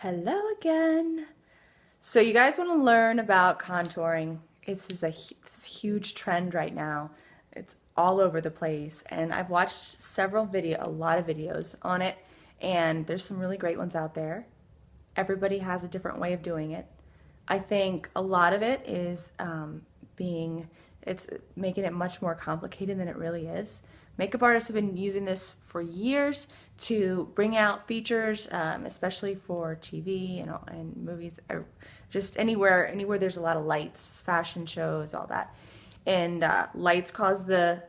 Hello again. So you guys want to learn about contouring. It's a huge trend right now. It's all over the place, and I've watched a lot of videos on it, and there's some really great ones out there. Everybody has a different way of doing it. I think a lot of it is it's making it much more complicated than it really is. Makeup artists have been using this for years to bring out features, especially for TV and movies, or just anywhere there's a lot of lights, fashion shows, all that. And lights cause the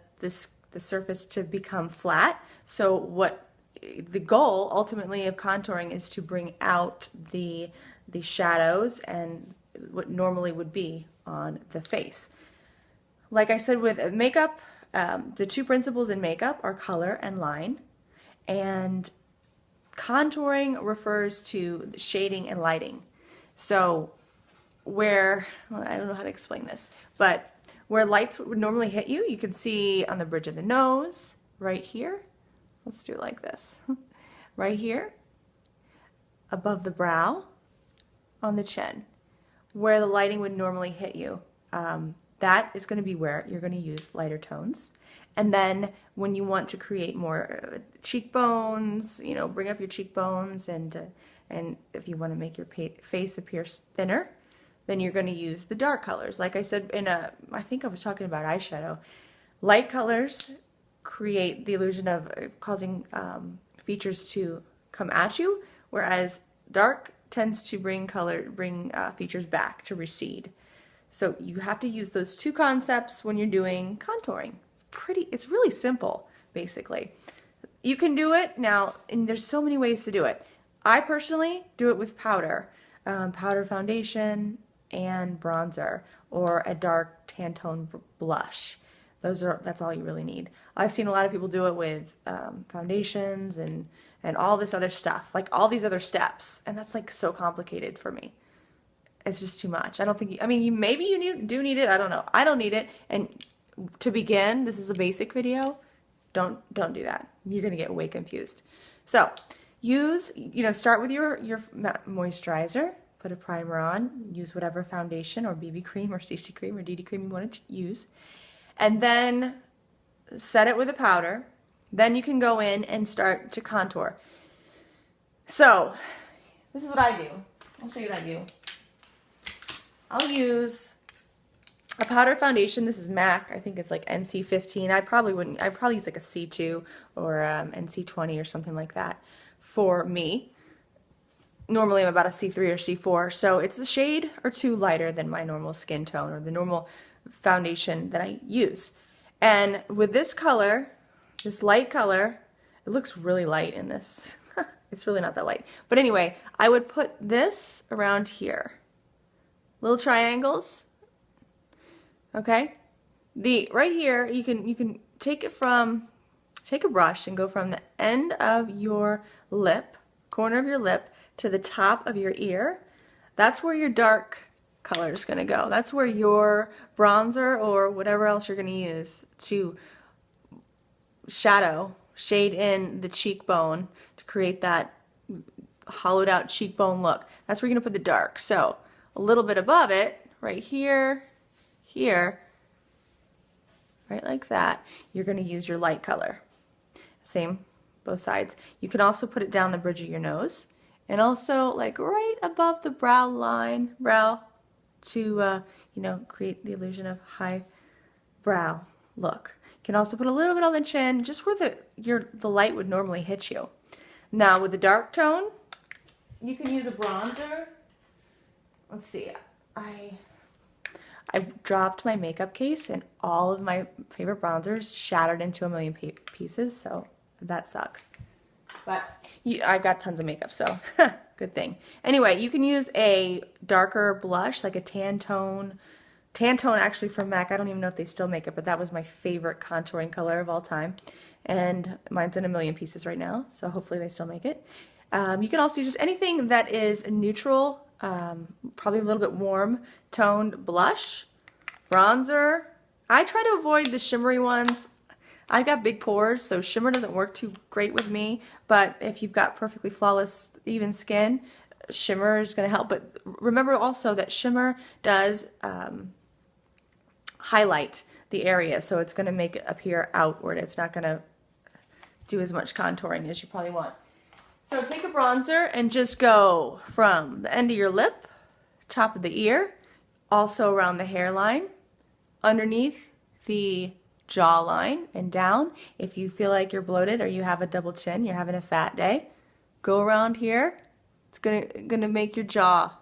surface to become flat. So what the goal ultimately of contouring is to bring out the shadows and what normally would be on the face. Like I said with makeup, the two principles in makeup are color and line, and contouring refers to shading and lighting. So I don't know how to explain this, but where lights would normally hit you, you can see on the bridge of the nose, right here. Let's do it like this. Right here, above the brow, on the chin. Where the lighting would normally hit you, that is going to be where you're going to use lighter tones. And then when you want to create more cheekbones, bring up your cheekbones, and if you want to make your face appear thinner, then you're going to use the dark colors. Like I said I think I was talking about eyeshadow. Light colors create the illusion of causing features to come at you, whereas dark tends to bring features back, to recede. So you have to use those two concepts when you're doing contouring. It's really simple, basically. You can do it now, and there's so many ways to do it. I personally do it with powder foundation and bronzer, or a dark tan tone blush. That's all you really need. I've seen a lot of people do it with foundations and all this other stuff, like all these other steps, and that's like so complicated for me. It's just too much. I don't think maybe you do need it. I don't know. I don't need it. And to begin, this is a basic video. Don't do that. You're gonna get way confused. So start with your moisturizer. Put a primer on. Use whatever foundation or BB cream or CC cream or DD cream you want to use, and then set it with a powder. Then you can go in and start to contour. So this is what I do. I'll show you what I do. I'll use a powder foundation. This is MAC. I think it's like NC15. I'd probably use like a C2 or NC20 or something like that for me. Normally I'm about a C3 or C4, so it's a shade or two lighter than my normal skin tone or the normal foundation that I use. And with this color, this light color, it looks really light in this. It's really not that light. But anyway, I would put this around here. Little triangles. Okay? Right here, you can take a brush and go from the end of your lip, corner of your lip, to the top of your ear. That's where your dark color is going to go. That's where your bronzer or whatever else you're going to use to shade in the cheekbone to create that hollowed out cheekbone look. That's where you're going to put the dark. So a little bit above it, right here, right like that, you're going to use your light color. Same, both sides. You can also put it down the bridge of your nose, and also like right above the brow to create the illusion of high brow look. You can also put a little bit on the chin, just where the light would normally hit you. Now with the dark tone, you can use a bronzer. Let's see, I dropped my makeup case and all of my favorite bronzers shattered into a million pieces, so that sucks. But I've got tons of makeup, so good thing. Anyway, you can use a darker blush, like a tan tone. Tan tone actually from MAC, I don't even know if they still make it, but that was my favorite contouring color of all time. And mine's in a million pieces right now, so hopefully they still make it. You can also use just anything that is neutral, probably a little bit warm toned blush, bronzer. I try to avoid the shimmery ones. I've got big pores, so shimmer doesn't work too great with me, but if you've got perfectly flawless, even skin, shimmer is going to help, but remember also that shimmer does highlight the area, so it's going to make it appear outward. It's not going to do as much contouring as you probably want. So take a bronzer and just go from the end of your lip, top of the ear, also around the hairline, underneath the jawline and down. If you feel like you're bloated or you have a double chin, you're having a fat day, go around here. It's gonna make your jaw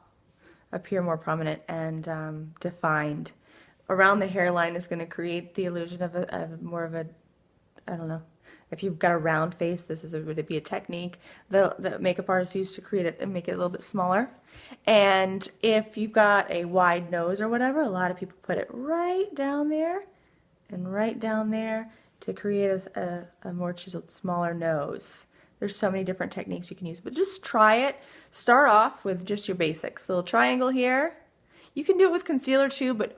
appear more prominent and defined. Around the hairline is gonna create the illusion of more of a, I don't know. If you've got a round face, would be a technique the makeup artists use to create it and make it a little bit smaller. And if you've got a wide nose or whatever, a lot of people put it right down there and right down there to create a more chiseled, smaller nose. There's so many different techniques you can use, but just try it. Start off with just your basics. Little triangle here. You can do it with concealer too, but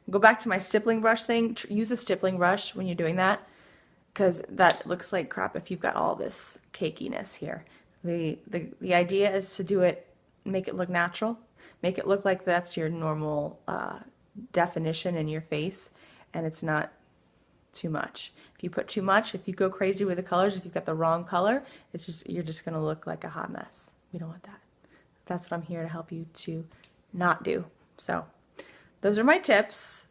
go back to my stippling brush thing. Use a stippling brush when you're doing that, because that looks like crap if you've got all this cakiness here. The idea is to do it, make it look natural, make it look like that's your normal definition in your face, and it's not too much. If you put too much, if you go crazy with the colors, if you've got the wrong color, you're just gonna look like a hot mess. We don't want that. That's what I'm here to help you to not do. So those are my tips.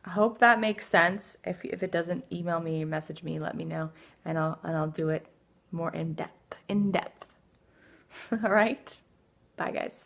I hope that makes sense. If it doesn't, email me, message me, let me know, and I'll do it more in depth. All right? Bye, guys.